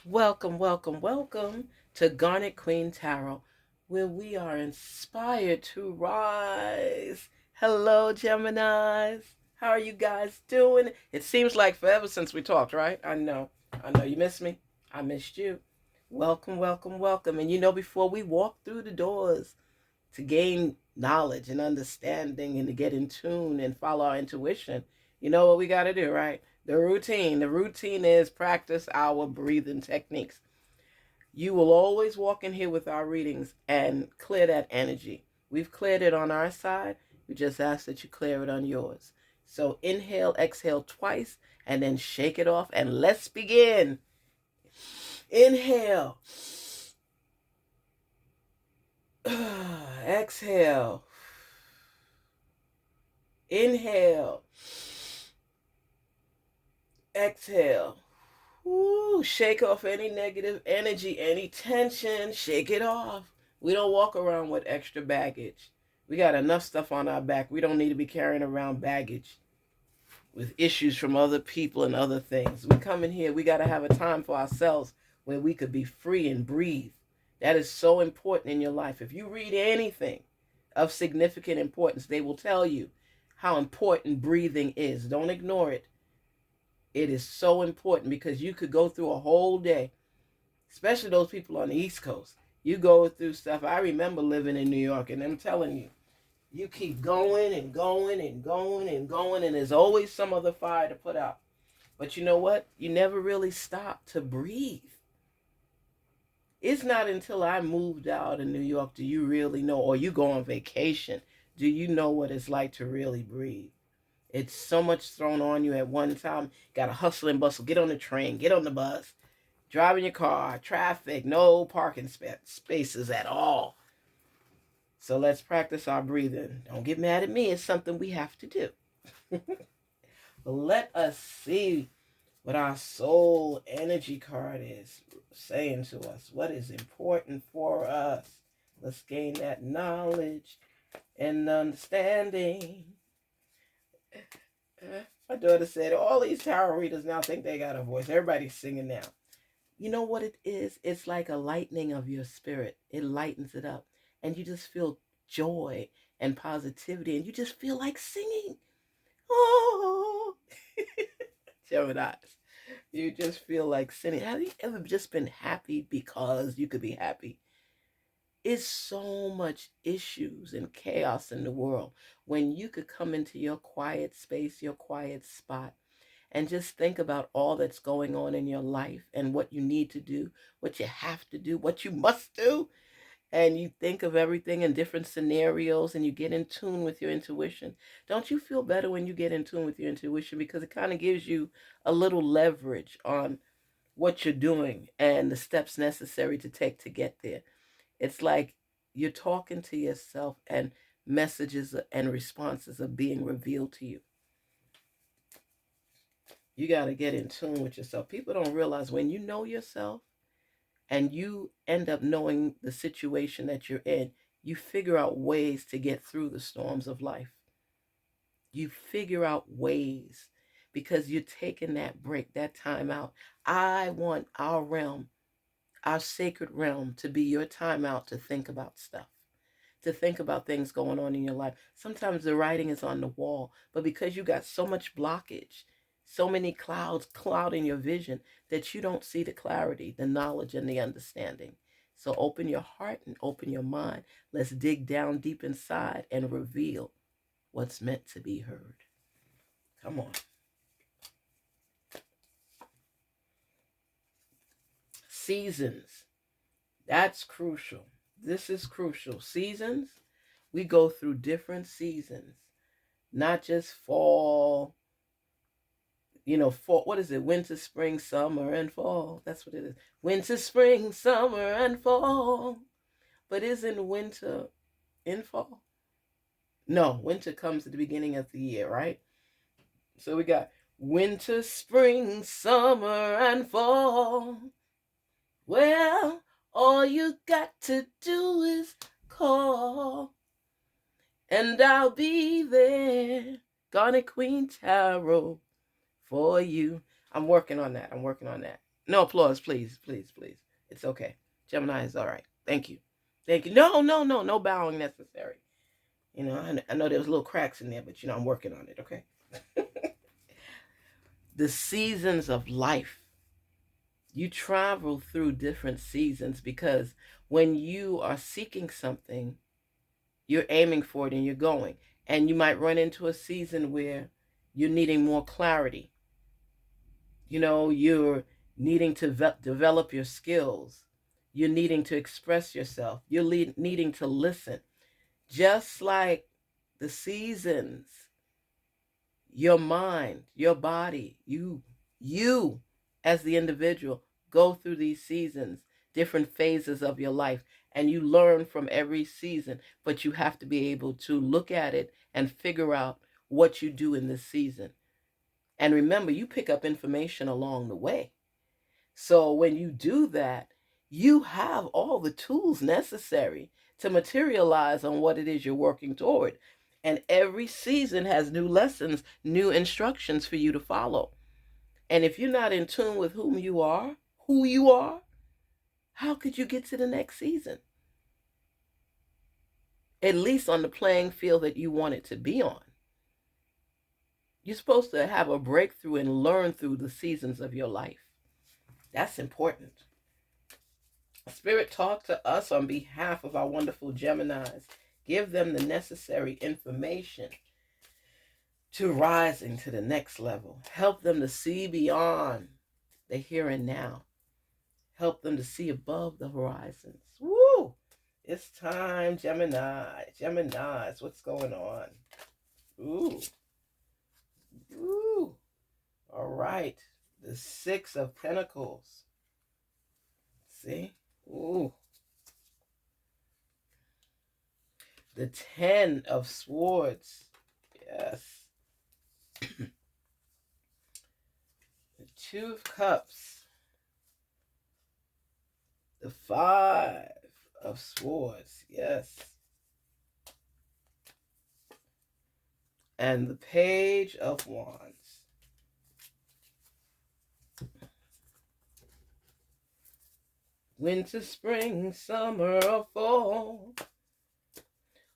Welcome, welcome, welcome to Garnet Queen Tarot, where we are inspired to rise. Hello, Geminis. How are you guys doing? It seems like forever since we talked, right? I know. I know you missed me. I missed you. Welcome, welcome, welcome. And before we walk through the doors to gain knowledge and understanding and to get in tune and follow our intuition, you know what we got to do, right? The routine. The routine is practice our breathing techniques. You will always walk in here with our readings and clear that energy. We've cleared it on our side. We just ask that you clear it on yours. So inhale, exhale twice, and then shake it off. And let's begin. Inhale. Exhale. Inhale. Exhale. Ooh, shake off any negative energy, any tension. Shake it off. We don't walk around with extra baggage. We got enough stuff on our back. We don't need to be carrying around baggage with issues from other people and other things. We come in here, we got to have a time for ourselves where we could be free and breathe. That is so important in your life. If you read anything of significant importance, they will tell you how important breathing is. Don't ignore it. It is so important because you could go through a whole day, especially those people on the East Coast. You go through stuff. I remember living in New York, and I'm telling you, you keep going and going and going and going, and there's always some other fire to put out. But you know what? You never really stop to breathe. It's not until I moved out in New York do you really know, or you go on vacation, do you know what it's like to really breathe. It's so much thrown on you at one time. Got to hustle and bustle. Get on the train, get on the bus, driving your car, traffic, no parking spaces at all. So let's practice our breathing. Don't get mad at me. It's something we have to do. Let us see what our soul energy card is saying to us. What is important for us? Let's gain that knowledge and understanding. My daughter said, all these tarot readers now think they got a voice. Everybody's singing now. You know what it is? It's like a lightening of your spirit. It lightens it up. And you just feel joy and positivity. And you just feel like singing. Oh, Gemini. You just feel like singing. Have you ever just been happy because you could be happy? It's so much issues and chaos in the world when you could come into your quiet space, your quiet spot, and just think about all that's going on in your life and what you need to do, what you have to do, what you must do. And you think of everything in different scenarios and you get in tune with your intuition. Don't you feel better when you get in tune with your intuition because it kind of gives you a little leverage on what you're doing and the steps necessary to take to get there? It's like you're talking to yourself and messages and responses are being revealed to you. You got to get in tune with yourself. People don't realize when you know yourself and you end up knowing the situation that you're in, you figure out ways to get through the storms of life. You figure out ways because you're taking that break, that time out. I want our realm, our sacred realm, to be your time out to think about stuff, to think about things going on in your life. Sometimes the writing is on the wall, but because you got so much blockage, so many clouds clouding your vision that you don't see the clarity, the knowledge, and the understanding. So open your heart and open your mind. Let's dig down deep inside and reveal what's meant to be heard. Come on. Seasons. That's crucial. This is crucial. Seasons, we go through different seasons, not just fall, fall, what is it? Winter, spring, summer, and fall. That's what it is. Winter, spring, summer, and fall. But isn't winter in fall? No, winter comes at the beginning of the year, right? So we got winter, spring, summer, and fall. Well, all you got to do is call, and I'll be there. Garnet Queen Tarot for you. I'm working on that. I'm working on that. No applause, please, please, please. It's okay. Gemini is all right. Thank you. Thank you. No, no, no, no bowing necessary. You know, I know there was little cracks in there, but you know, I'm working on it, okay? The seasons of life. You travel through different seasons because when you are seeking something, you're aiming for it and you're going. And you might run into a season where you're needing more clarity. You know, you're needing to develop your skills. You're needing to express yourself. You're needing to listen. Just like the seasons, your mind, your body, you as the individual go through these seasons, different phases of your life, and you learn from every season, but you have to be able to look at it and figure out what you do in this season. And remember, you pick up information along the way. So when you do that, you have all the tools necessary to materialize on what it is you're working toward. And every season has new lessons, new instructions for you to follow. And if you're not in tune with who you are, how could you get to the next season? At least on the playing field that you want it to be on. You're supposed to have a breakthrough and learn through the seasons of your life. That's important. Spirit, talk to us on behalf of our wonderful Geminis. Give them the necessary information to rising to the next level. Help them to see beyond the here and now. Help them to see above the horizons. Woo! It's time, Gemini. Geminis, what's going on? Ooh. Ooh. All right. The Six of Pentacles. See? Ooh. The Ten of Swords. Yes. The Two of Cups. The Five of Swords. Yes. And the Page of Wands. Winter, spring, summer, or fall.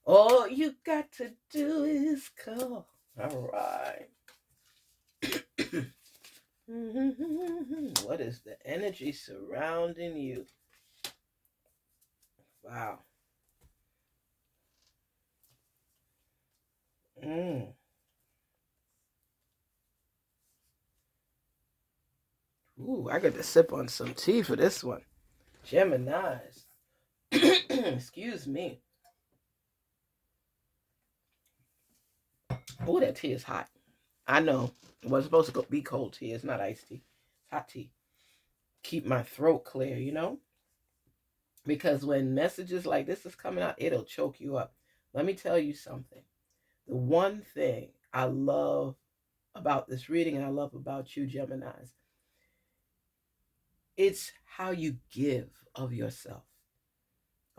All you got to do is call. All right. What is the energy surrounding you? Wow. Ooh, I got to sip on some tea for this one. Geminis. Excuse me. Oh, that tea is hot. I know. It wasn't supposed to be cold tea. It's not iced tea. It's hot tea. Keep my throat clear, you know? Because when messages like this is coming out, it'll choke you up. Let me tell you something. The one thing I love about this reading and I love about you, Geminis, it's how you give of yourself.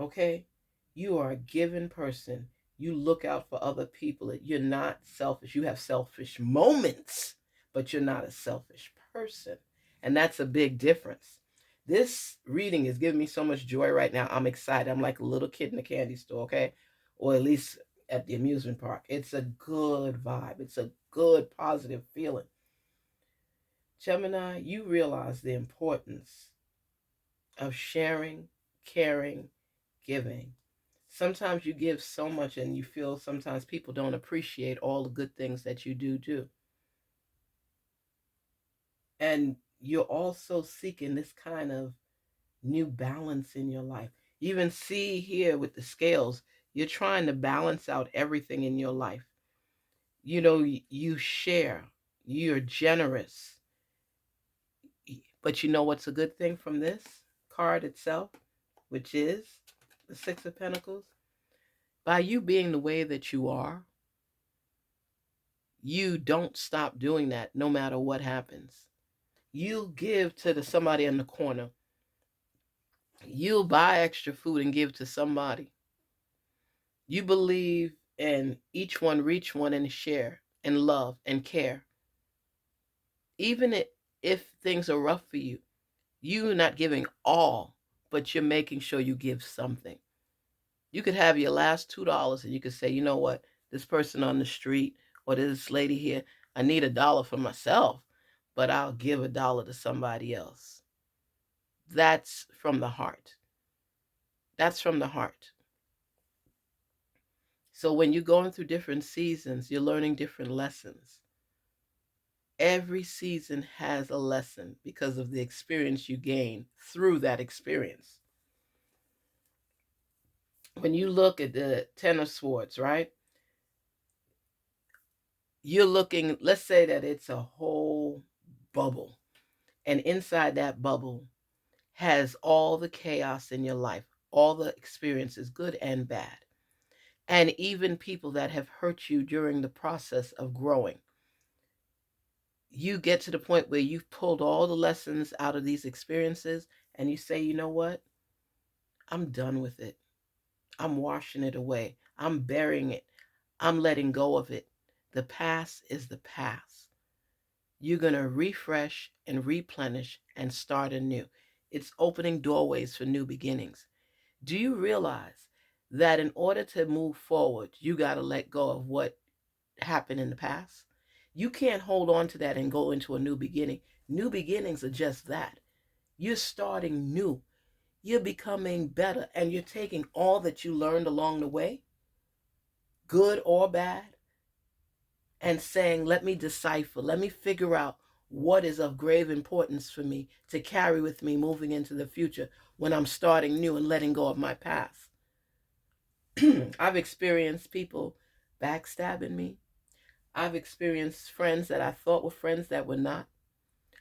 Okay? You are a given person. You look out for other people. You're not selfish. You have selfish moments, but you're not a selfish person. And that's a big difference. This reading is giving me so much joy right now. I'm excited. I'm like a little kid in the candy store, okay? Or at least at the amusement park. It's a good vibe. It's a good, positive feeling. Gemini, you realize the importance of sharing, caring, giving. Sometimes you give so much and you feel sometimes people don't appreciate all the good things that you do. And you're also seeking this kind of new balance in your life. You even see here with the scales, you're trying to balance out everything in your life. You know, you share, you're generous. But you know what's a good thing from this card itself, which is the Six of Pentacles? By you being the way that you are, you don't stop doing that no matter what happens. You give to somebody in the corner. You buy extra food and give to somebody. You believe in each one, reach one, and share, and love, and care. Even if things are rough for you, You're not giving all, but you're making sure you give something. You could have your last $2 and you could say, you know what, this person on the street or this lady here, I need $1 for myself, but I'll give $1 to somebody else. That's from the heart. That's from the heart. So when you're going through different seasons, you're learning different lessons. Every season has a lesson because of the experience you gain through that experience. When you look at the Ten of Swords, right? You're looking, let's say that it's a whole bubble, and inside that bubble has all the chaos in your life, all the experiences, good and bad, and even people that have hurt you during the process of growing. You get to the point where you've pulled all the lessons out of these experiences and you say, you know what? I'm done with it. I'm washing it away. I'm burying it. I'm letting go of it. The past is the past. You're going to refresh and replenish and start anew. It's opening doorways for new beginnings. Do you realize that in order to move forward, you got to let go of what happened in the past? You can't hold on to that and go into a new beginning. New beginnings are just that. You're starting new. You're becoming better, and you're taking all that you learned along the way, good or bad, and saying, let me decipher, let me figure out what is of grave importance for me to carry with me moving into the future when I'm starting new and letting go of my past. I've experienced people backstabbing me. I've experienced friends that I thought were friends that were not.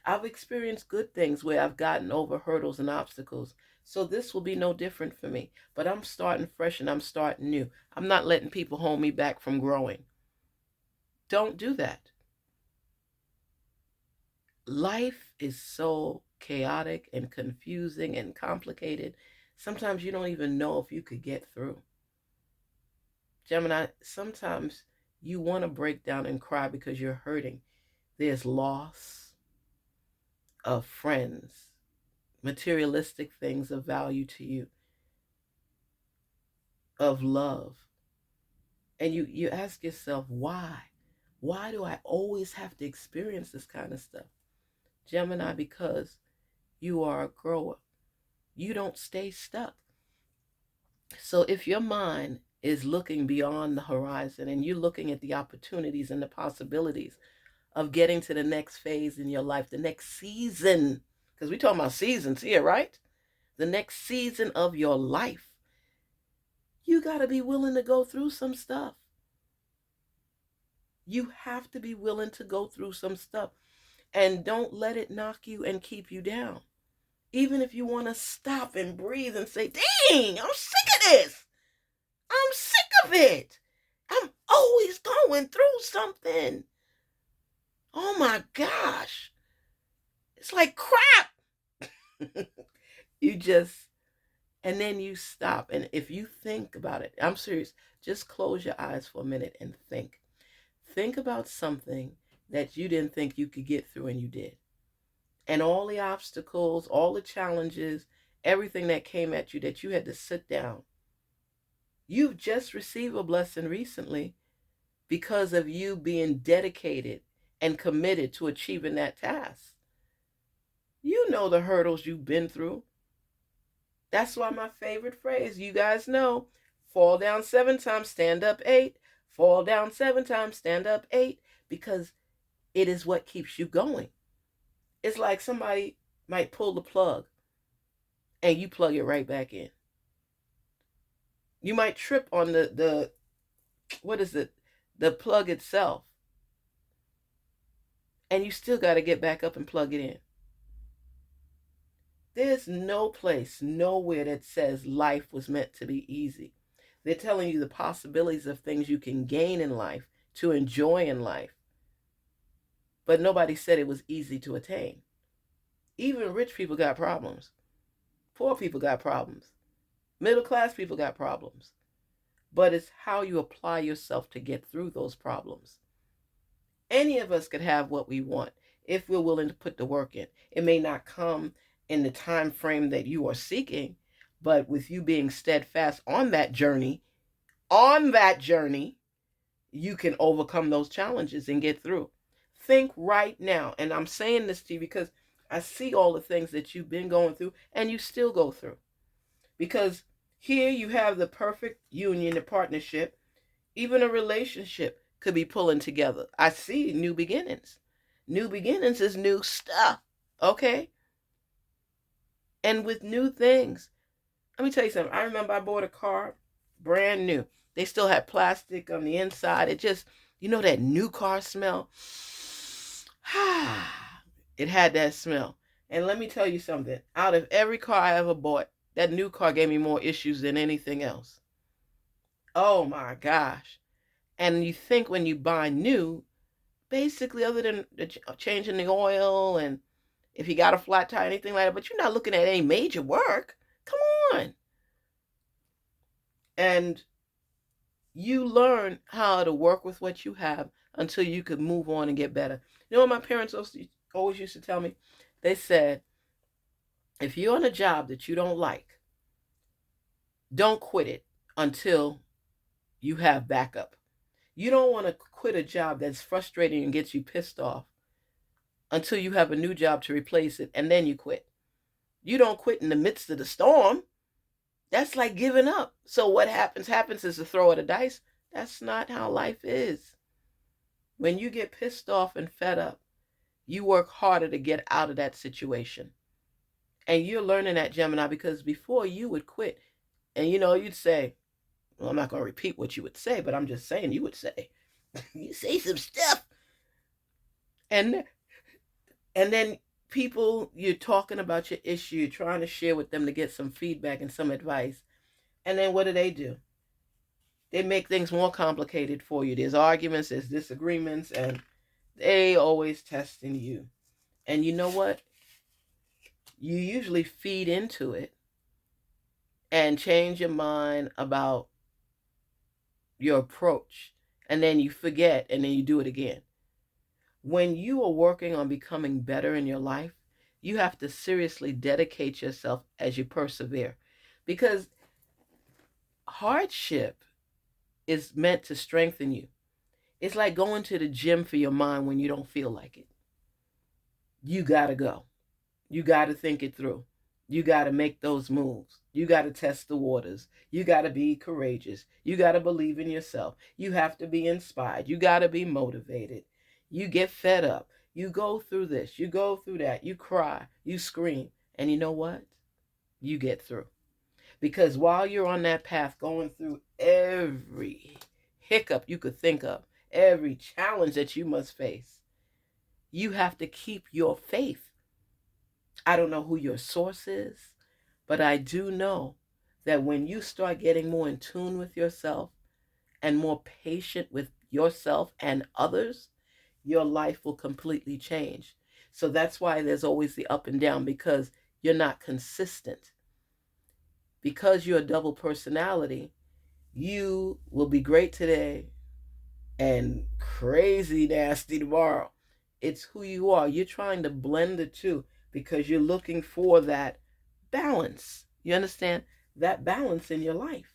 I've experienced good things where I've gotten over hurdles and obstacles. So this will be no different for me. But I'm starting fresh and I'm starting new. I'm not letting people hold me back from growing. Don't do that. Life is so chaotic and confusing and complicated. Sometimes you don't even know if you could get through. Gemini, sometimes you want to break down and cry because you're hurting. There's loss of friends, materialistic things of value to you, of love. And you ask yourself, why? Why do I always have to experience this kind of stuff? Gemini, because you are a grower. You don't stay stuck. So if your mind is looking beyond the horizon and you're looking at the opportunities and the possibilities of getting to the next phase in your life, the next season, because we're talking about seasons here, right? The next season of your life, you got to be willing to go through some stuff. You have to be willing to go through some stuff, and don't let it knock you and keep you down. Even if you want to stop and breathe and say, dang, I'm sick of this. I'm sick of it. I'm always going through something. Oh my gosh. It's like crap. You just, and then you stop. And if you think about it, I'm serious, just close your eyes for a minute and think. Think about something that you didn't think you could get through and you did. And all the obstacles, all the challenges, everything that came at you that you had to sit down. You've just received a blessing recently because of you being dedicated and committed to achieving that task. You know the hurdles you've been through. That's why my favorite phrase, you guys know, fall down 7 times, stand up 8. Fall down 7 times, stand up 8, because it is what keeps you going. It's like somebody might pull the plug and you plug it right back in. You might trip on the what is it? The plug itself. And you still got to get back up and plug it in. There's no place, nowhere that says life was meant to be easy. They're telling you the possibilities of things you can gain in life, to enjoy in life. But nobody said it was easy to attain. Even rich people got problems. Poor people got problems. Middle class people got problems. But it's how you apply yourself to get through those problems. Any of us could have what we want if we're willing to put the work in. It may not come in the time frame that you are seeking, but with you being steadfast on that journey, you can overcome those challenges and get through. Think right now, and I'm saying this to you because I see all the things that you've been going through and you still go through. Because here you have the perfect union, a partnership, even a relationship could be pulling together. I see new beginnings. New beginnings is new stuff, okay? And with new things, let me tell you something. I remember I bought a car, brand new. They still had plastic on the inside. It just, that new car smell? It had that smell. And let me tell you something. Out of every car I ever bought, that new car gave me more issues than anything else. Oh my gosh. And you think when you buy new, basically other than changing the oil and if you got a flat tire, anything like that, but you're not looking at any major work. Come on. And you learn how to work with what you have until you could move on and get better. You know what my parents always used to tell me? They said, if you're on a job that you don't like, don't quit it until you have backup. You don't want to quit a job that's frustrating and gets you pissed off until you have a new job to replace it, and then you quit. You don't quit in the midst of the storm. That's like giving up. So what happens is to throw of the dice. That's not how life is. When you get pissed off and fed up, you work harder to get out of that situation. And you're learning that, Gemini, because before you would quit, and you'd say, well, I'm not going to repeat what you would say, but I'm just saying you would say, you say some stuff. And then people, you're talking about your issue, you're trying to share with them to get some feedback and some advice. And then what do? They make things more complicated for you. There's arguments, there's disagreements, and they always testing you. And you know what? You usually feed into it and change your mind about your approach. And then you forget, and then you do it again. When you are working on becoming better in your life, you have to seriously dedicate yourself as you persevere. Because hardship is meant to strengthen you. It's like going to the gym for your mind when you don't feel like it. You got to go. You got to think it through. You got to make those moves. You got to test the waters. You got to be courageous. You got to believe in yourself. You have to be inspired. You got to be motivated. You get fed up. You go through this. You go through that. You cry. You scream. And you know what? You get through. Because while you're on that path, going through every hiccup you could think of, every challenge that you must face, you have to keep your faith. I don't know who your source is, but I do know that when you start getting more in tune with yourself and more patient with yourself and others, your life will completely change. So that's why there's always the up and down, because you're not consistent. Because you're a double personality, you will be great today and crazy nasty tomorrow. It's who you are. You're trying to blend the two because you're looking for that balance. You understand? That balance in your life.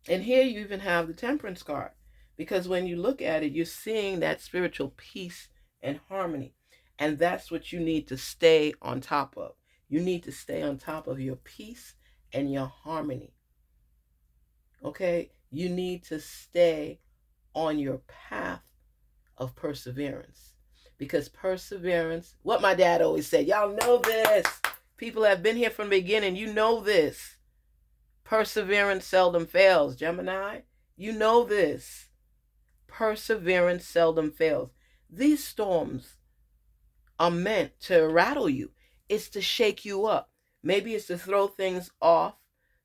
And here you even have the Temperance card, because when you look at it, you're seeing that spiritual peace and harmony. And that's what you need to stay on top of. You need to stay on top of your peace and your harmony. Okay? You need to stay on your path of perseverance. Because perseverance, what my dad always said, y'all know this. People have been here from the beginning. You know this. Perseverance seldom fails, Gemini. You know this. Perseverance seldom fails. These storms are meant to rattle you. It's to shake you up. Maybe it's to throw things off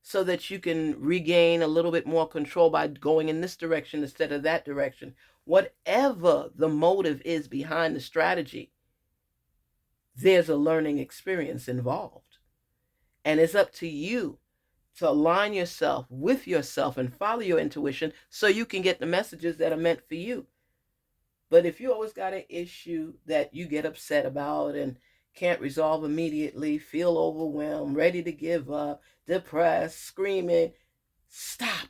so that you can regain a little bit more control by going in this direction instead of that direction. Whatever the motive is behind the strategy, there's a learning experience involved. And it's up to you to align yourself with yourself and follow your intuition so you can get the messages that are meant for you. But if you always got an issue that you get upset about and can't resolve immediately, feel overwhelmed, ready to give up, depressed, screaming. Stop.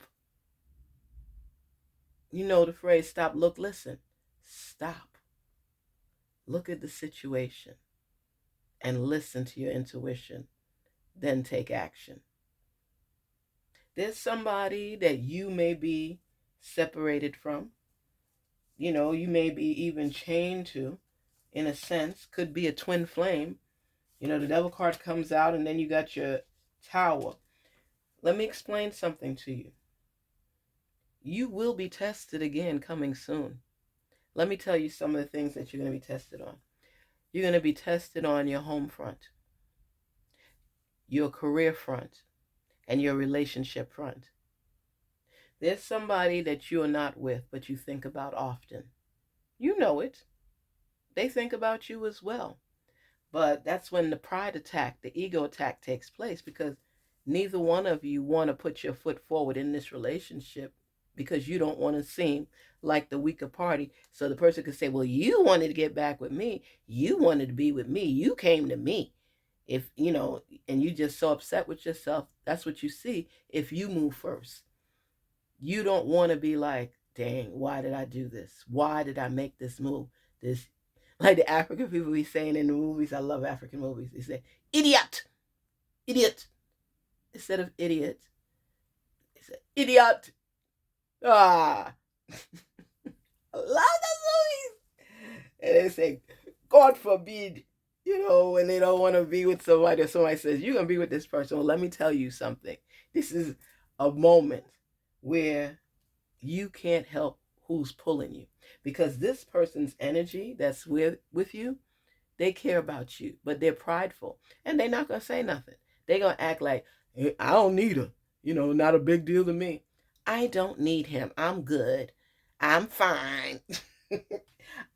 You know the phrase stop, look, listen. Stop. Look at the situation and listen to your intuition. Then take action. There's somebody that you may be separated from. You may be even chained to, in a sense. Could be a twin flame. The devil card comes out and then you got your tower. Let me explain something to you. You will be tested again coming soon. Let me tell you some of the things that you're going to be tested on. You're going to be tested on your home front, your career front, and your relationship front. There's somebody that you are not with, but you think about often. You know it. They think about you as well. But that's when the pride attack, the ego attack takes place, because neither one of you want to put your foot forward in this relationship, because you don't want to seem like the weaker party. So the person could say, well, you wanted to get back with me. You wanted to be with me. You came to me. And you just so upset with yourself. That's what you see if you move first. You don't want to be like, dang, why did I do this? Why did I make this move? This, like the African people be saying in the movies. I love African movies. They say, idiot, idiot. Instead of idiot, it's idiot. Ah. I love those movies. And they say, God forbid, when they don't want to be with somebody, or somebody says, you're going to be with this person. Well, let me tell you something. This is a moment where you can't help who's pulling you, because this person's energy that's with you, they care about you, but they're prideful, and they're not going to say nothing. They're going to act like, hey, I don't need her. Not a big deal to me. I don't need him. I'm good. I'm fine.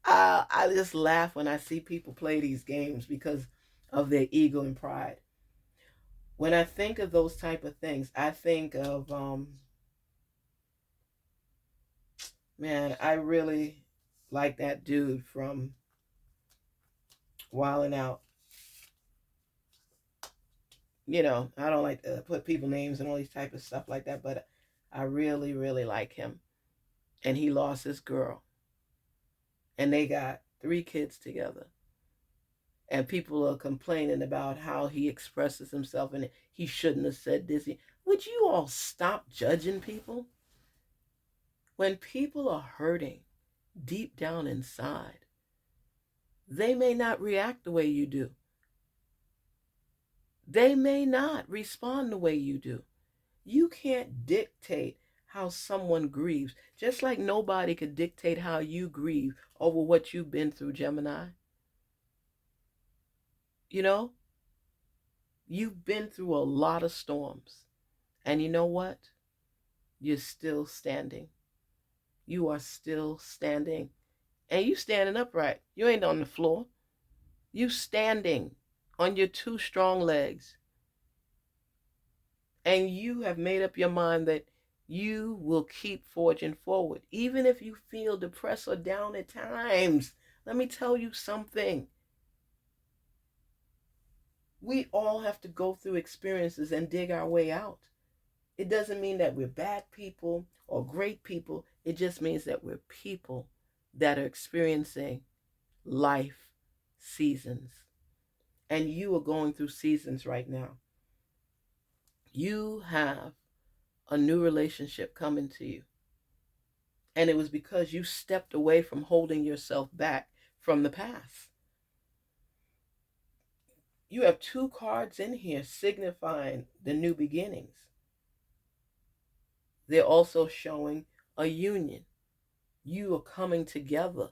I just laugh when I see people play these games because of their ego and pride. When I think of those type of things, I think of, man, I really like that dude from Wild 'N Out. I don't like to put people names and all these type of stuff like that, but I really, really like him. And he lost his girl. And they got 3 kids together. And people are complaining about how he expresses himself and he shouldn't have said this. Would you all stop judging people? When people are hurting deep down inside, they may not react the way you do. They may not respond the way you do. You can't dictate how someone grieves, just like nobody could dictate how you grieve over what you've been through, Gemini. You've been through a lot of storms. And you know what? You're still standing. You are still standing. And you standing upright. You ain't on the floor. You standing on your 2 strong legs. And you have made up your mind that you will keep forging forward. Even if you feel depressed or down at times. Let me tell you something. We all have to go through experiences and dig our way out. It doesn't mean that we're bad people or great people. It just means that we're people that are experiencing life seasons. And you are going through seasons right now. You have a new relationship coming to you. And it was because you stepped away from holding yourself back from the past. You have 2 cards in here signifying the new beginnings. They're also showing a union. You are coming together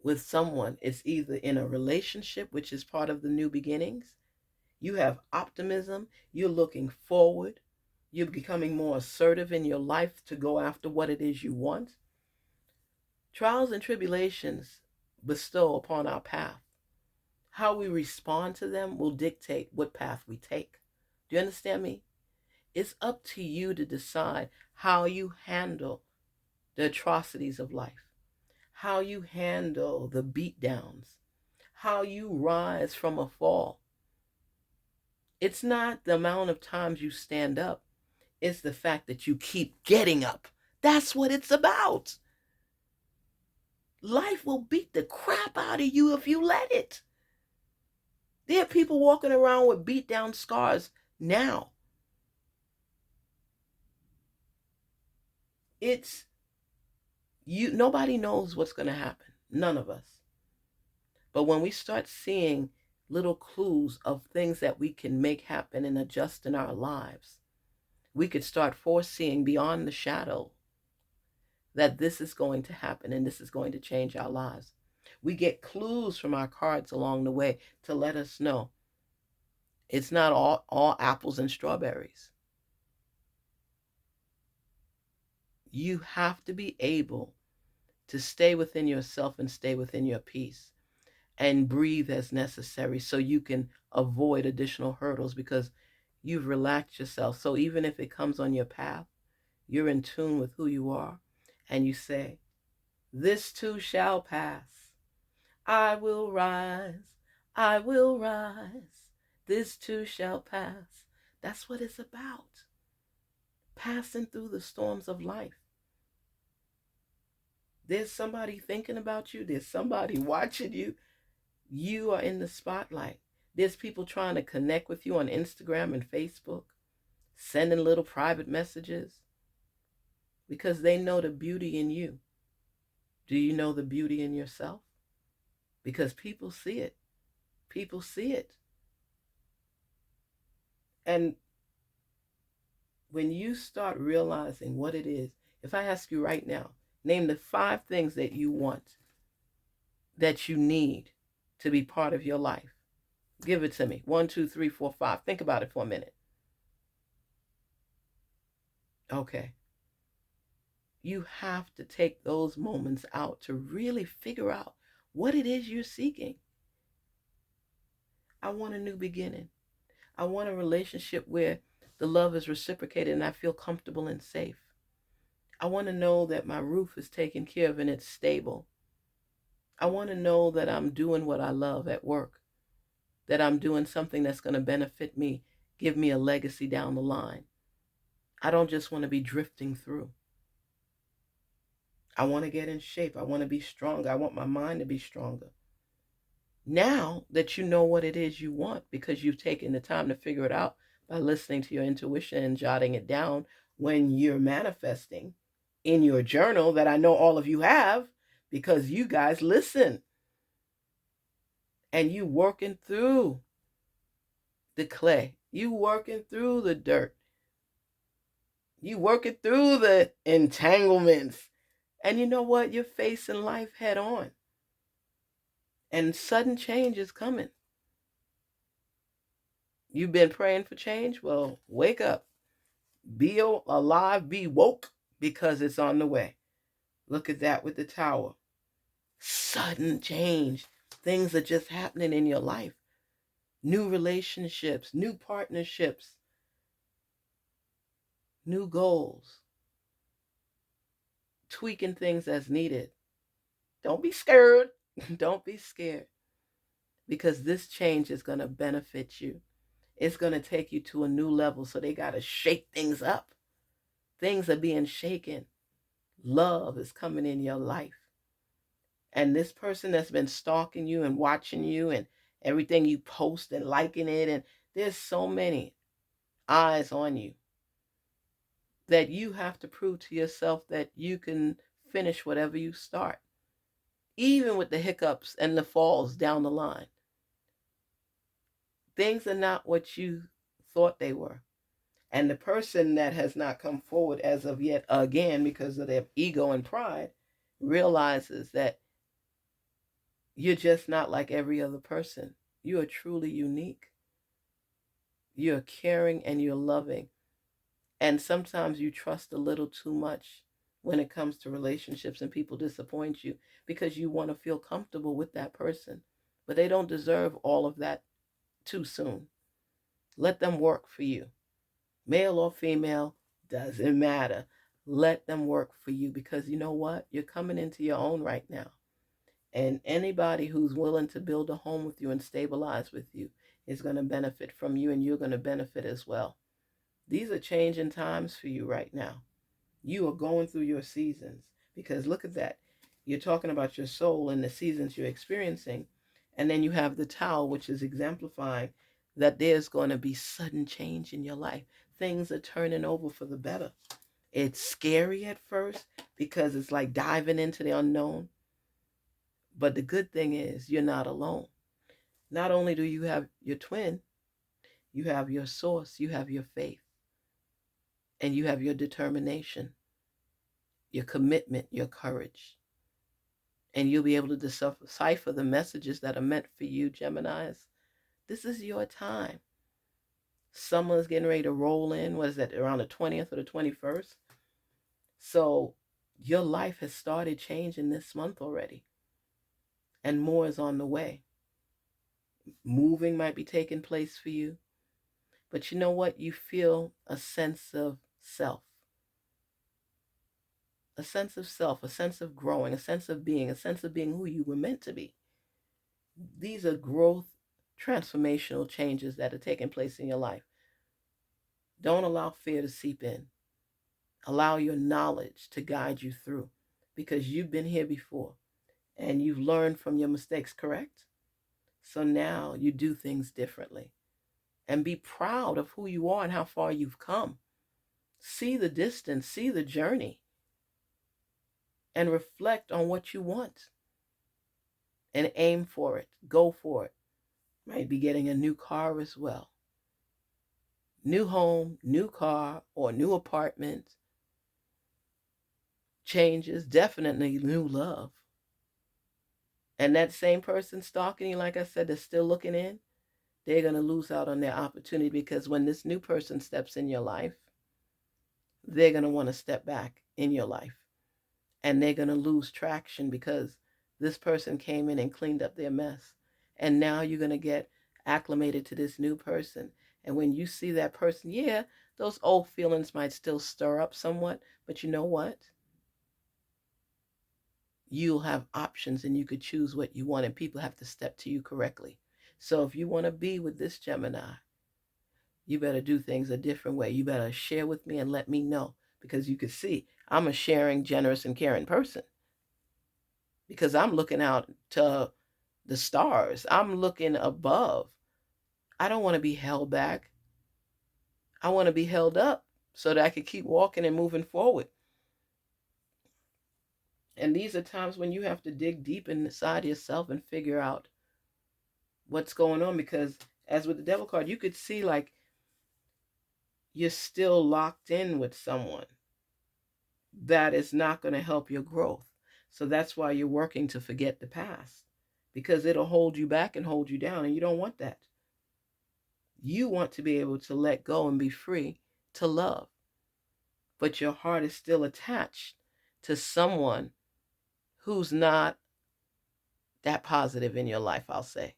with someone. It's either in a relationship, which is part of the new beginnings. You have optimism. You're looking forward. You're becoming more assertive in your life to go after what it is you want. Trials and tribulations bestow upon our path. How we respond to them will dictate what path we take. Do you understand me? It's up to you to decide how you handle the atrocities of life, how you handle the beatdowns, how you rise from a fall. It's not the amount of times you stand up, it's the fact that you keep getting up. That's what it's about. Life will beat the crap out of you if you let it. There are people walking around with beat down scars now. It's you, nobody knows what's going to happen. None of us. But when we start seeing little clues of things that we can make happen and adjust in our lives, we could start foreseeing beyond the shadow that this is going to happen and this is going to change our lives. We get clues from our cards along the way to let us know it's not all apples and strawberries. You have to be able to stay within yourself and stay within your peace and breathe as necessary so you can avoid additional hurdles because you've relaxed yourself. So even if it comes on your path, you're in tune with who you are and you say, this too shall pass. I will rise. I will rise. This too shall pass. That's what it's about. Passing through the storms of life. There's somebody thinking about you. There's somebody watching you. You are in the spotlight. There's people trying to connect with you on Instagram and Facebook, sending little private messages because they know the beauty in you. Do you know the beauty in yourself? Because people see it. People see it. And when you start realizing what it is, if I ask you right now, name the 5 things that you want, that you need to be part of your life. Give it to me. 1, 2, 3, 4, 5. Think about it for a minute. Okay. You have to take those moments out to really figure out what it is you're seeking. I want a new beginning. I want a relationship where the love is reciprocated and I feel comfortable and safe. I want to know that my roof is taken care of and it's stable. I want to know that I'm doing what I love at work, that I'm doing something that's going to benefit me, give me a legacy down the line. I don't just want to be drifting through. I want to get in shape. I want to be stronger. I want my mind to be stronger. Now that you know what it is you want because you've taken the time to figure it out by listening to your intuition and jotting it down when you're manifesting in your journal that I know all of you have because you guys listen and you working through the clay, you working through the dirt, you working through the entanglements. And you know what? You're facing life head on. And sudden change is coming. You've been praying for change? Well, wake up. Be alive, be woke, because it's on the way. Look at that with the tower. Sudden change. Things are just happening in your life. New relationships, new partnerships, new goals. Tweaking things as needed. Don't be scared. Don't be scared. Because this change is going to benefit you. It's going to take you to a new level. So they got to shake things up. Things are being shaken. Love is coming in your life. And this person that's been stalking you and watching you and everything you post and liking it, and there's so many eyes on you that you have to prove to yourself that you can finish whatever you start, even with the hiccups and the falls down the line. Things are not what you thought they were. And the person that has not come forward as of yet again because of their ego and pride realizes that you're just not like every other person. You are truly unique. You're caring and you're loving. And sometimes you trust a little too much when it comes to relationships and people disappoint you because you want to feel comfortable with that person. But they don't deserve all of that too soon. Let them work for you. Male or female, doesn't matter. Let them work for you because you know what? You're coming into your own right now. And anybody who's willing to build a home with you and stabilize with you is going to benefit from you, and you're going to benefit as well. These are changing times for you right now. You are going through your seasons, because look at that. You're talking about your soul and the seasons you're experiencing. And then you have the towel, which is exemplifying that there's going to be sudden change in your life. Things are turning over for the better. It's scary at first because it's like diving into the unknown. But the good thing is you're not alone. Not only do you have your twin, you have your source, you have your faith, and you have your determination, your commitment, your courage. And you'll be able to decipher the messages that are meant for you, Geminis. This is your time. Summer's getting ready to roll in. What is that, around the 20th or the 21st? So your life has started changing this month already. And more is on the way. Moving might be taking place for you. But you know what? You feel a sense of self. A sense of self, a sense of growing, a sense of being who you were meant to be. These are growth, transformational changes that are taking place in your life. Don't allow fear to seep in. Allow your knowledge to guide you through, because you've been here before and you've learned from your mistakes, correct? So now you do things differently, and be proud of who you are and how far you've come. See the distance, see the journey, and reflect on what you want and aim for it. Go for it. Might be getting a new car as well. New home, new car, or new apartment. Changes, definitely new love. And that same person stalking you, like I said, that's still looking in, they're going to lose out on their opportunity, because when this new person steps in your life, they're going to want to step back in your life. And they're going to lose traction because this person came in and cleaned up their mess. And now you're going to get acclimated to this new person. And when you see that person, yeah, those old feelings might still stir up somewhat, but you know what? You'll have options and you could choose what you want, and people have to step to you correctly. So if you want to be with this Gemini, you better do things a different way. You better share with me and let me know, because you can see I'm a sharing, generous, and caring person, because I'm looking out to the stars. I'm looking above. I don't want to be held back. I want to be held up so that I can keep walking and moving forward. And these are times when you have to dig deep inside yourself and figure out what's going on, because as with the devil card, you could see like you're still locked in with someone that is not going to help your growth. So that's why you're working to forget the past, because it'll hold you back and hold you down, and you don't want that. You want to be able to let go and be free to love, but your heart is still attached to someone who's not that positive in your life, I'll say.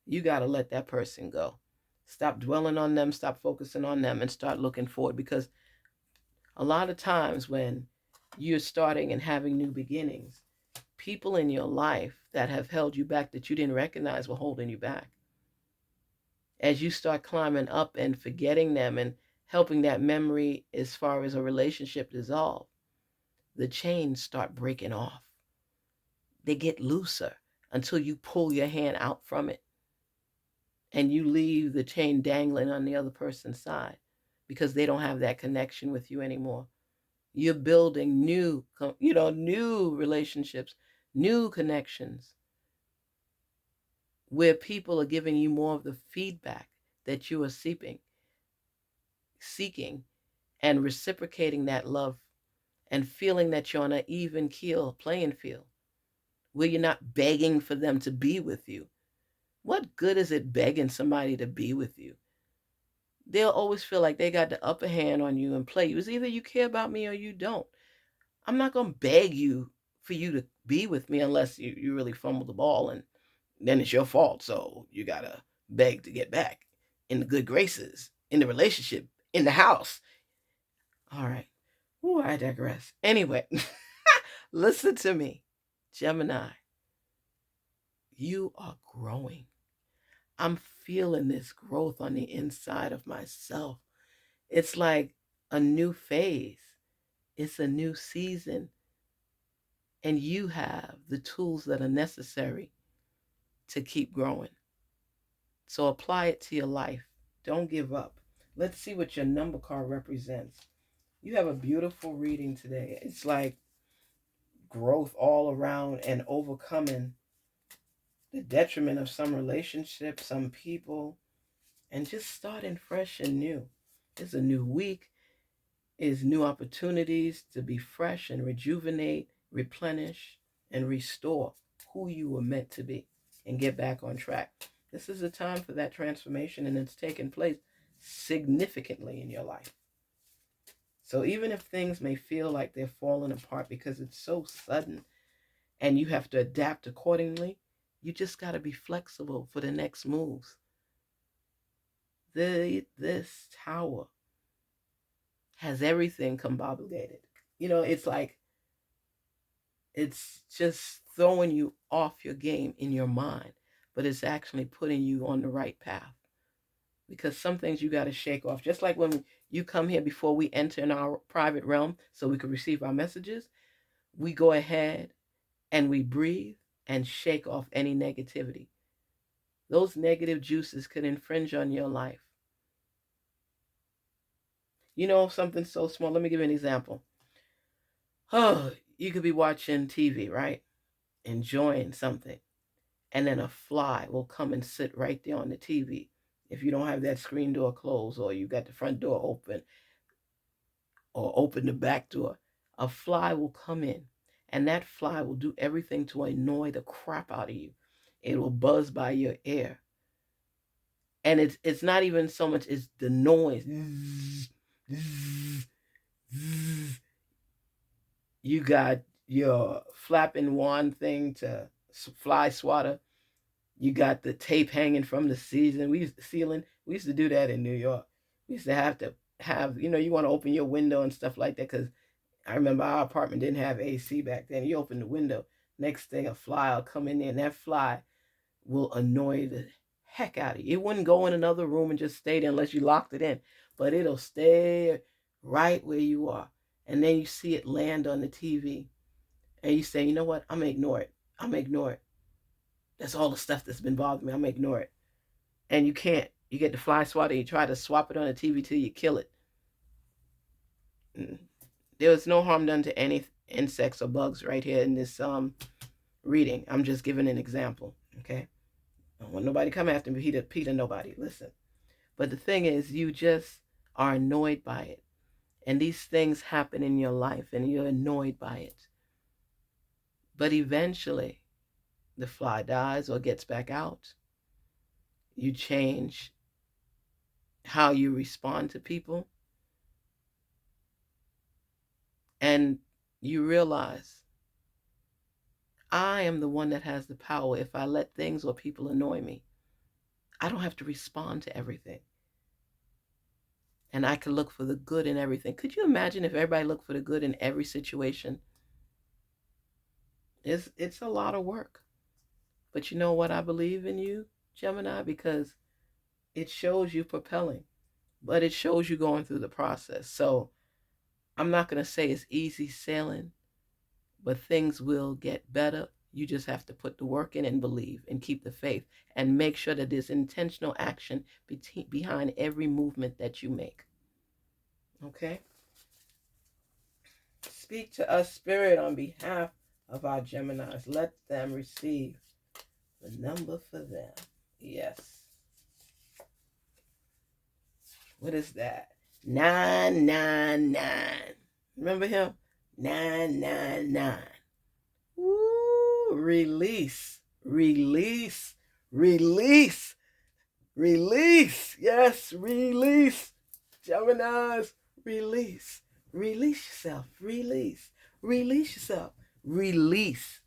You got to let that person go. Stop dwelling on them, stop focusing on them, and start looking forward, because a lot of times when you're starting and having new beginnings, people in your life that have held you back, that you didn't recognize were holding you back, as you start climbing up and forgetting them and helping that memory as far as a relationship dissolve, the chains start breaking off. They get looser until you pull your hand out from it and you leave the chain dangling on the other person's side, because they don't have that connection with you anymore. You're building new relationships, new connections, where people are giving you more of the feedback that you are seeking, and reciprocating that love, and feeling that you're on an even keel playing field, where you're not begging for them to be with you. What good is it begging somebody to be with you? They'll always feel like they got the upper hand on you and play you. It's either you care about me or you don't. I'm not going to beg you for you to be with me unless you really fumble the ball, and then it's your fault. So you got to beg to get back in the good graces, in the relationship, in the house. All right. Ooh, I digress. Anyway, listen to me, Gemini. you are growing. I'm feeling this growth on the inside of myself. It's like a new phase. It's a new season. And you have the tools that are necessary to keep growing. So apply it to your life. Don't give up. Let's see what your number card represents. You have a beautiful reading today. It's like growth all around and overcoming the detriment of some relationships, some people, and just starting fresh and new. It's a new week. It's new opportunities to be fresh and rejuvenate, replenish, and restore who you were meant to be and get back on track. This is a time for that transformation, and it's taking place significantly in your life. So even if things may feel like they're falling apart because it's so sudden and you have to adapt accordingly, you just got to be flexible for the next moves. This tower has everything combobulated. It's like it's just throwing you off your game in your mind, but it's actually putting you on the right path. Because some things you got to shake off. Just like when you come here before we enter in our private realm so we can receive our messages, we go ahead and we breathe and shake off any negativity. Those negative juices could infringe on your life. Something so small. Let me give you an example. Oh, you could be watching TV, right? Enjoying something. And then a fly will come and sit right there on the TV. If you don't have that screen door closed, or you got the front door open, or open the back door, a fly will come in. And that fly will do everything to annoy the crap out of you. It will buzz by your ear. And it's not even so much as the noise. You got your flapping wand thing to fly swatter. You got the tape hanging from the ceiling. We used to do that in New York. We used to have, you want to open your window and stuff like that, because I remember our apartment didn't have AC back then. You open the window, next thing a fly will come in there, and that fly will annoy the heck out of you. It wouldn't go in another room and just stay there unless you locked it in, but it'll stay right where you are. And then you see it land on the TV, and you say, you know what? I'm going to ignore it. I'm going to ignore it. That's all the stuff that's been bothering me. I'm going to ignore it. And you can't. You get the fly swatter, you try to swap it on the TV till you kill it. There was no harm done to any insects or bugs right here in this reading. I'm just giving an example, okay? I don't want nobody come after me, Peter, nobody. Listen. But the thing is, you just are annoyed by it. And these things happen in your life, and you're annoyed by it. But eventually, the fly dies or gets back out. You change how you respond to people. And you realize, I am the one that has the power. If I let things or people annoy me, I don't have to respond to everything. And I can look for the good in everything. Could you imagine if everybody looked for the good in every situation? It's a lot of work. But you know what? I believe in you, Gemini, because it shows you propelling, but it shows you going through the process. So I'm not going to say it's easy sailing, but things will get better. You just have to put the work in and believe and keep the faith and make sure that there's intentional action behind every movement that you make. Okay? Speak to us, Spirit, on behalf of our Geminis. Let them receive the number for them. Yes. What is that? 999. Remember him? 999. Woo! Release. Release. Release. Release. Yes, release. Geminis, release. Release yourself. Release. Release yourself. Release.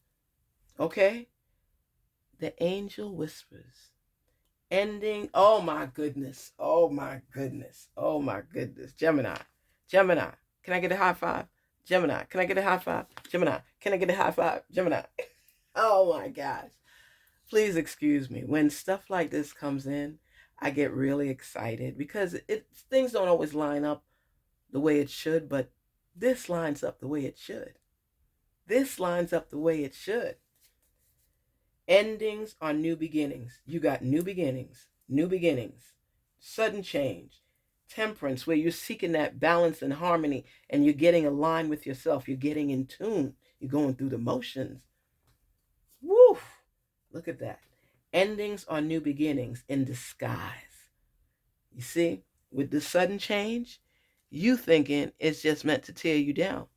Okay? The angel whispers. Ending. Oh my goodness. Oh my goodness. Oh my goodness. Gemini. Gemini. Can I get a high five? Gemini. Can I get a high five? Gemini. Can I get a high five? Gemini. Oh my gosh. Please excuse me. When stuff like this comes in, I get really excited because things don't always line up the way it should, but this lines up the way it should. This lines up the way it should. Endings are new beginnings. You got new beginnings, sudden change, temperance, where you're seeking that balance and harmony and you're getting aligned with yourself. You're getting in tune. You're going through the motions. Woof! Look at that. Endings are new beginnings in disguise. You see, with the sudden change, you thinking it's just meant to tear you down.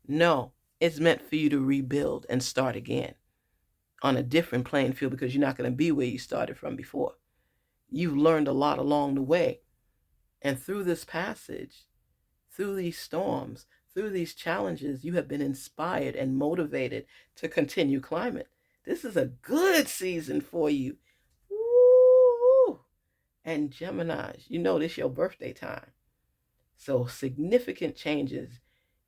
No, it's meant for you to rebuild and start again on a different playing field because you're not going to be where you started from before. You've learned a lot along the way. And through this passage, through these storms, through these challenges, you have been inspired and motivated to continue climbing. This is a good season for you. Woo! And Geminis, you know this is your birthday time. So significant changes.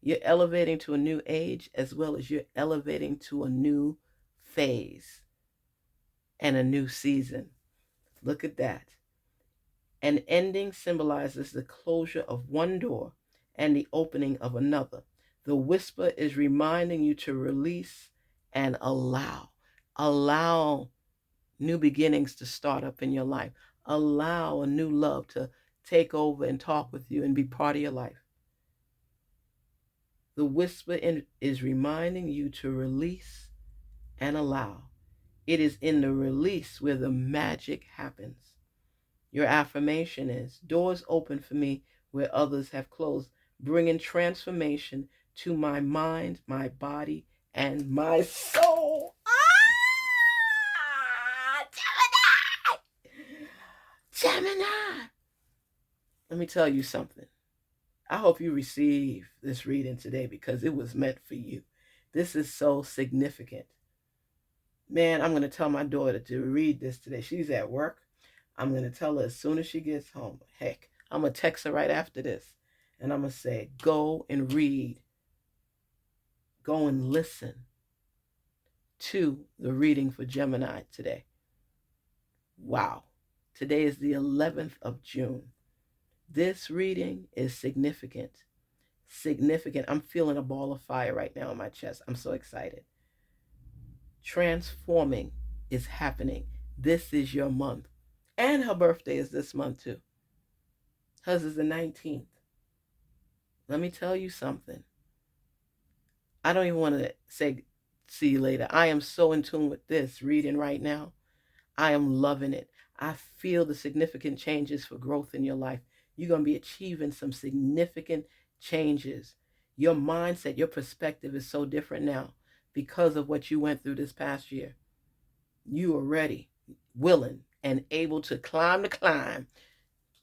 You're elevating to a new age as well as you're elevating to a new phase and a new season. Look at that. An ending symbolizes the closure of one door and the opening of another. The whisper is reminding you to release and allow. Allow new beginnings to start up in your life. Allow a new love to take over and talk with you and be part of your life. The whisper is reminding you to release and allow. It is in the release where the magic happens. Your affirmation is, doors open for me where others have closed, bringing transformation to my mind, my body, and my soul. Gemini! Let me tell you something. I hope you receive this reading today because it was meant for you. This is so significant. Man, I'm going to tell my daughter to read this today. She's at work. I'm going to tell her as soon as she gets home. Heck, I'm going to text her right after this. And I'm going to say, go and read. Go and listen to the reading for Gemini today. Wow. Today is the 11th of June. This reading is significant. Significant. I'm feeling a ball of fire right now in my chest. I'm so excited. Transforming is happening. This is your month. And her birthday is this month too. Hers is the 19th. Let me tell you something. I don't even want to say see you later. I am so in tune with this reading right now. I am loving it. I feel the significant changes for growth in your life. You're going to be achieving some significant changes. Your mindset, your perspective is so different now because of what you went through this past year. You are ready, willing, and able to climb the climb.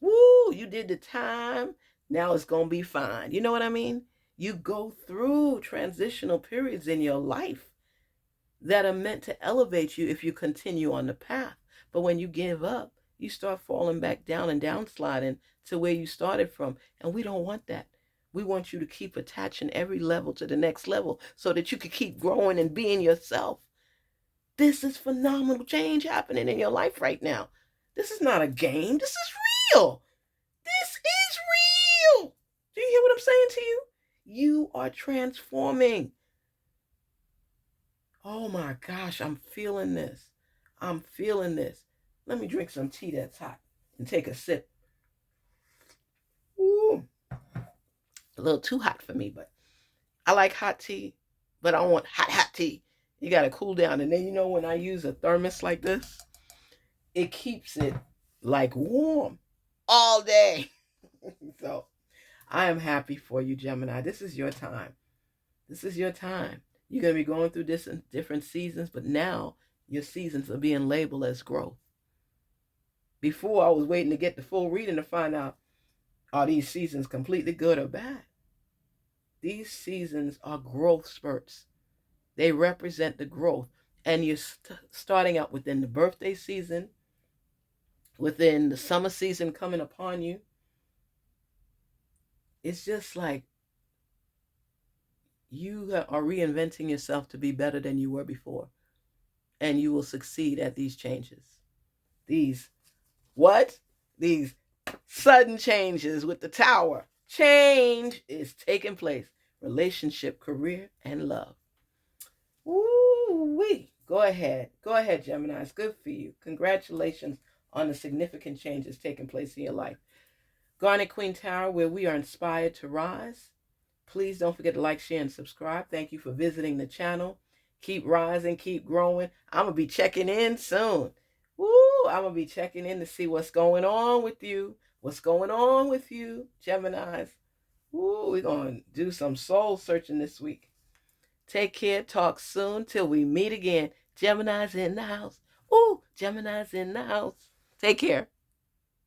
Woo, you did the time. Now it's going to be fine. You know what I mean? You go through transitional periods in your life that are meant to elevate you if you continue on the path. But when you give up, you start falling back down and downsliding to where you started from. And we don't want that. We want you to keep attaching every level to the next level so that you can keep growing and being yourself. This is phenomenal change happening in your life right now. This is not a game. This is real. This is real. Do you hear what I'm saying to you? You are transforming. Oh my gosh, I'm feeling this. I'm feeling this. Let me drink some tea that's hot and take a sip. Ooh, a little too hot for me, but I like hot tea, but I don't want hot tea. You got to cool down. And then, when I use a thermos like this, it keeps it like warm all day. So I am happy for you, Gemini. This is your time. This is your time. You're going to be going through this in different seasons, but now your seasons are being labeled as growth. Before, I was waiting to get the full reading to find out, are these seasons completely good or bad? These seasons are growth spurts. They represent the growth. And you're starting out within the birthday season, within the summer season coming upon you. It's just like you are reinventing yourself to be better than you were before. and you will succeed at these changes. These what? These sudden changes with the tower. Change is taking place. Relationship, career, and love. Woo-wee. Go ahead. Go ahead, Gemini. It's good for you. Congratulations on the significant changes taking place in your life. Garnet Queen Tarot, where we are inspired to rise. Please don't forget to like, share, and subscribe. Thank you for visiting the channel. Keep rising, keep growing. I'm going to be checking in soon. Woo! I'm going to be checking in to see what's going on with you. What's going on with you, Geminis? Woo! We're going to do some soul searching this week. Take care. Talk soon till we meet again. Gemini's in the house. Ooh, Gemini's in the house. Take care.